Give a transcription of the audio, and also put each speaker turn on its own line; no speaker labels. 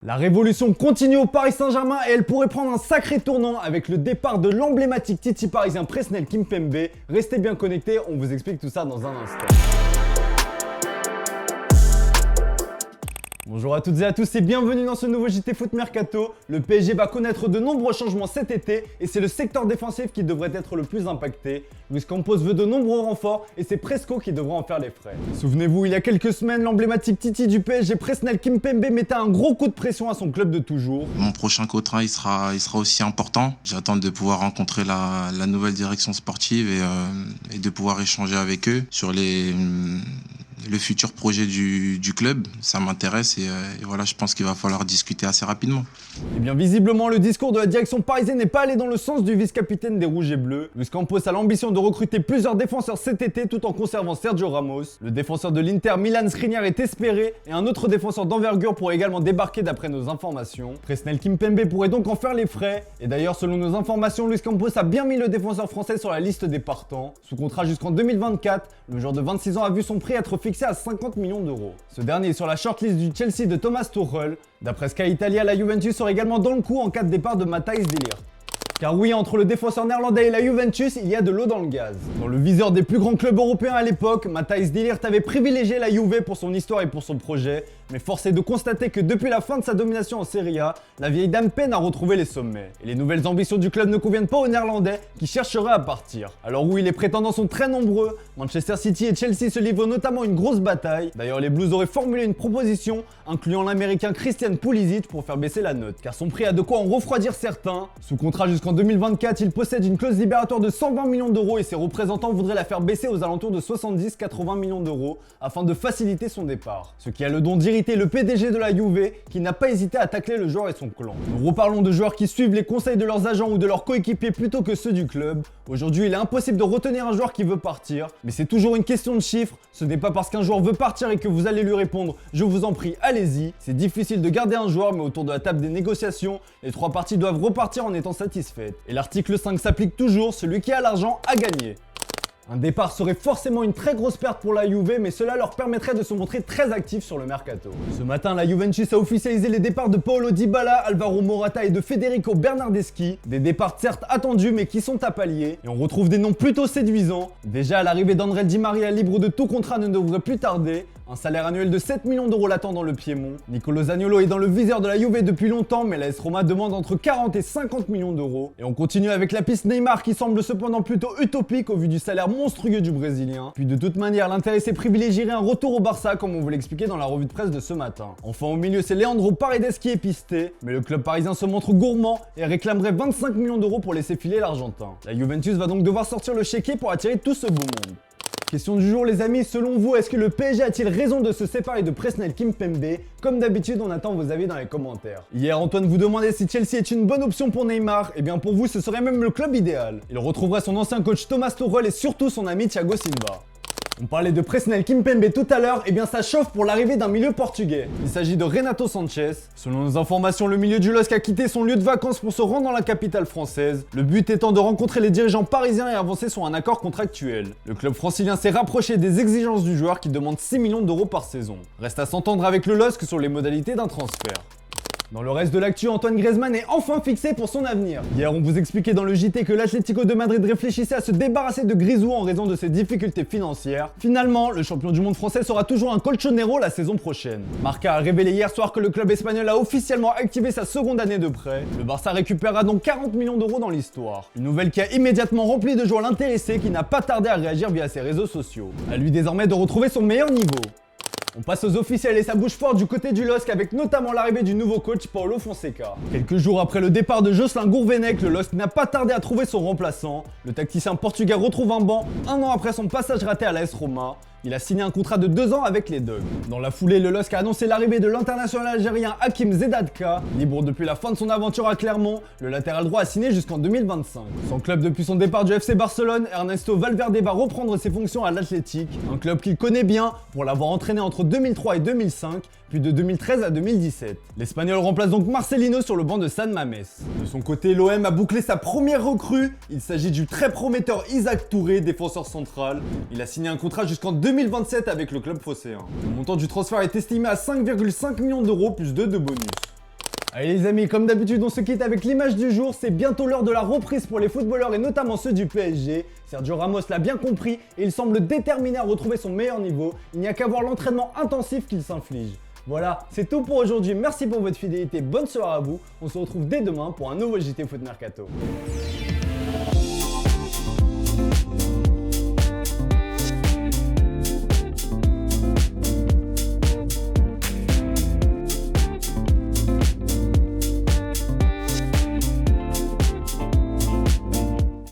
La révolution continue au Paris Saint-Germain et elle pourrait prendre un sacré tournant avec le départ de l'emblématique Titi parisien Presnel Kimpembe. Restez bien connectés, on vous explique tout ça dans un instant. Bonjour à toutes et à tous et bienvenue dans ce nouveau JT Foot Mercato. Le PSG va connaître de nombreux changements cet été et c'est le secteur défensif qui devrait être le plus impacté. Luis Campos veut de nombreux renforts et c'est Presco qui devra en faire les frais. Souvenez-vous, il y a quelques semaines, l'emblématique Titi du PSG, Presnel Kimpembe, mettait un gros coup de pression à son club de toujours.
Mon prochain contrat, il sera aussi important. J'attends de pouvoir rencontrer la nouvelle direction sportive et de pouvoir échanger avec eux sur le futur projet du club. Ça m'intéresse et voilà, je pense qu'il va falloir discuter assez rapidement.
Et bien visiblement, le discours de la direction parisienne n'est pas allé dans le sens du vice-capitaine des Rouges et Bleus. Luis Campos a l'ambition de recruter plusieurs défenseurs cet été tout en conservant Sergio Ramos. Le défenseur de l'Inter, Milan Skriniar, est espéré et un autre défenseur d'envergure pourrait également débarquer d'après nos informations. Presnel Kimpembe pourrait donc en faire les frais. Et d'ailleurs, selon nos informations, Luis Campos a bien mis le défenseur français sur la liste des partants. Sous contrat jusqu'en 2024, le joueur de 26 ans a vu son prix être fixé à 50 millions d'euros. Ce dernier est sur la shortlist du Chelsea de Thomas Tuchel. D'après Sky Italia, la Juventus serait également dans le coup en cas de départ de Matthijs de Ligt. Car oui, entre le défenseur néerlandais et la Juventus, il y a de l'eau dans le gaz. Dans le viseur des plus grands clubs européens à l'époque, Matthijs de Ligt avait privilégié la Juve pour son histoire et pour son projet, mais force est de constater que depuis la fin de sa domination en Serie A, la vieille dame peine à retrouver les sommets. Et les nouvelles ambitions du club ne conviennent pas aux Néerlandais qui chercheraient à partir. Alors oui, les prétendants sont très nombreux, Manchester City et Chelsea se livrent notamment une grosse bataille. D'ailleurs, les Blues auraient formulé une proposition incluant l'américain Christian Pulisic pour faire baisser la note, car son prix a de quoi en refroidir certains. Sous contrat jusqu'en 2024, il possède une clause libératoire de 120 millions d'euros et ses représentants voudraient la faire baisser aux alentours de 70-80 millions d'euros afin de faciliter son départ. Ce qui a le don d'irriter le PDG de la Juve qui n'a pas hésité à tacler le joueur et son clan. Nous reparlons de joueurs qui suivent les conseils de leurs agents ou de leurs coéquipiers plutôt que ceux du club. Aujourd'hui, il est impossible de retenir un joueur qui veut partir, mais c'est toujours une question de chiffres. Ce n'est pas parce qu'un joueur veut partir et que vous allez lui répondre « je vous en prie, allez-y ». C'est difficile de garder un joueur, mais autour de la table des négociations, les trois parties doivent repartir en étant satisfaites. Et l'article 5 s'applique toujours, celui qui a l'argent a gagné. Un départ serait forcément une très grosse perte pour la Juve, mais cela leur permettrait de se montrer très actifs sur le mercato. Ce matin, la Juventus a officialisé les départs de Paulo Dybala, Alvaro Morata et de Federico Bernardeschi. Des départs certes attendus, mais qui sont à pallier. Et on retrouve des noms plutôt séduisants. Déjà, l'arrivée d'André Di Maria libre de tout contrat ne devrait plus tarder. Un salaire annuel de 7 millions d'euros l'attend dans le Piémont. Nicolo Zaniolo est dans le viseur de la Juve depuis longtemps, mais l'AS Roma demande entre 40 et 50 millions d'euros. Et on continue avec la piste Neymar qui semble cependant plutôt utopique au vu du salaire monstrueux du Brésilien. Puis de toute manière, l'intéressé privilégierait un retour au Barça comme on vous l'expliquait dans la revue de presse de ce matin. Enfin au milieu, c'est Leandro Paredes qui est pisté, mais le club parisien se montre gourmand et réclamerait 25 millions d'euros pour laisser filer l'Argentin. La Juventus va donc devoir sortir le chéquier pour attirer tout ce beau monde. Question du jour les amis, selon vous, est-ce que le PSG a-t-il raison de se séparer de Presnel Kimpembe? Comme d'habitude, on attend vos avis dans les commentaires. Hier, Antoine vous demandait si Chelsea est une bonne option pour Neymar. Et bien pour vous, ce serait même le club idéal. Il retrouverait son ancien coach Thomas Tuchel et surtout son ami Thiago Silva. On parlait de Presnel Kimpembe tout à l'heure, et bien ça chauffe pour l'arrivée d'un milieu portugais. Il s'agit de Renato Sanchez. Selon nos informations, le milieu du LOSC a quitté son lieu de vacances pour se rendre dans la capitale française. Le but étant de rencontrer les dirigeants parisiens et avancer sur un accord contractuel. Le club francilien s'est rapproché des exigences du joueur qui demande 6 millions d'euros par saison. Reste à s'entendre avec le LOSC sur les modalités d'un transfert. Dans le reste de l'actu, Antoine Griezmann est enfin fixé pour son avenir. Hier, on vous expliquait dans le JT que l'Atlético de Madrid réfléchissait à se débarrasser de Grisou en raison de ses difficultés financières. Finalement, le champion du monde français sera toujours un colchonero la saison prochaine. Marca a révélé hier soir que le club espagnol a officiellement activé sa seconde année de prêt. Le Barça récupérera donc 40 millions d'euros dans l'histoire. Une nouvelle qui a immédiatement rempli de joie l'intéressé qui n'a pas tardé à réagir via ses réseaux sociaux. À lui désormais de retrouver son meilleur niveau. On passe aux officiels et ça bouge fort du côté du LOSC avec notamment l'arrivée du nouveau coach Paulo Fonseca. Quelques jours après le départ de Jocelyn Gourvenec, le LOSC n'a pas tardé à trouver son remplaçant. Le tacticien portugais retrouve un banc un an après son passage raté à l'AS Roma. Il a signé un contrat de 2 ans avec les Dogs. Dans la foulée, le LOSC a annoncé l'arrivée de l'international algérien Hakim Zedatka. Libre depuis la fin de son aventure à Clermont, le latéral droit a signé jusqu'en 2025. Sans club depuis son départ du FC Barcelone, Ernesto Valverde va reprendre ses fonctions à l'Athletic, un club qu'il connaît bien pour l'avoir entraîné entre 2003 et 2005, puis de 2013 à 2017. L'Espagnol remplace donc Marcelino sur le banc de San Mamés. De son côté, l'OM a bouclé sa première recrue. Il s'agit du très prometteur Isaac Touré, défenseur central. Il a signé un contrat jusqu'en 2027 avec le club phocéen. Le montant du transfert est estimé à 5,5 millions d'euros plus 2 de bonus. Allez les amis, comme d'habitude, on se quitte avec l'image du jour. C'est bientôt l'heure de la reprise pour les footballeurs et notamment ceux du PSG. Sergio Ramos l'a bien compris et il semble déterminé à retrouver son meilleur niveau. Il n'y a qu'à voir l'entraînement intensif qu'il s'inflige. Voilà, c'est tout pour aujourd'hui. Merci pour votre fidélité. Bonne soirée à vous. On se retrouve dès demain pour un nouveau JT Foot Mercato.